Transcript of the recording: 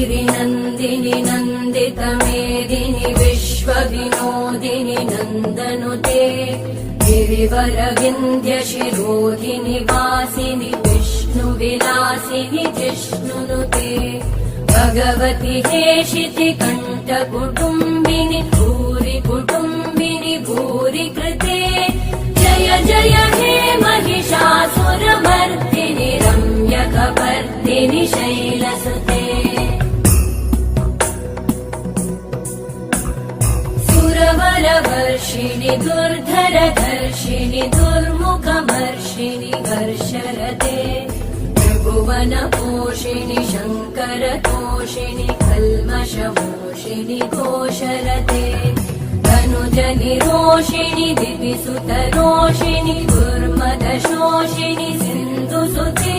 गिरिनन्दिनि नन्दितमेदिनि विश्वविनोदिनि नन्दनुते गिरिवरविन्द्यशिरोधिनि वासिनि विष्णुविलासिनि जिष्णुनुते भगवति हेशिति कण्ठकुटुम्बिनि भूरि कुटुम्बिनि भूरि कृते जय जय हे महिषासुरमर्दिनि रम्यकपर्दिनि शैलसुते सुरवरवर्षिणि दुर्धरधर्षिणि दुर्मुखमर्षिणि वर्षरते त्रिभुवनपोषिणि शङ्करतोषिणि कल्मषमोषिणि घोषरते तनुजनिरोषिणि दिविसुतरोषिणि दुर्मदशोषिणि सिन्धुसुते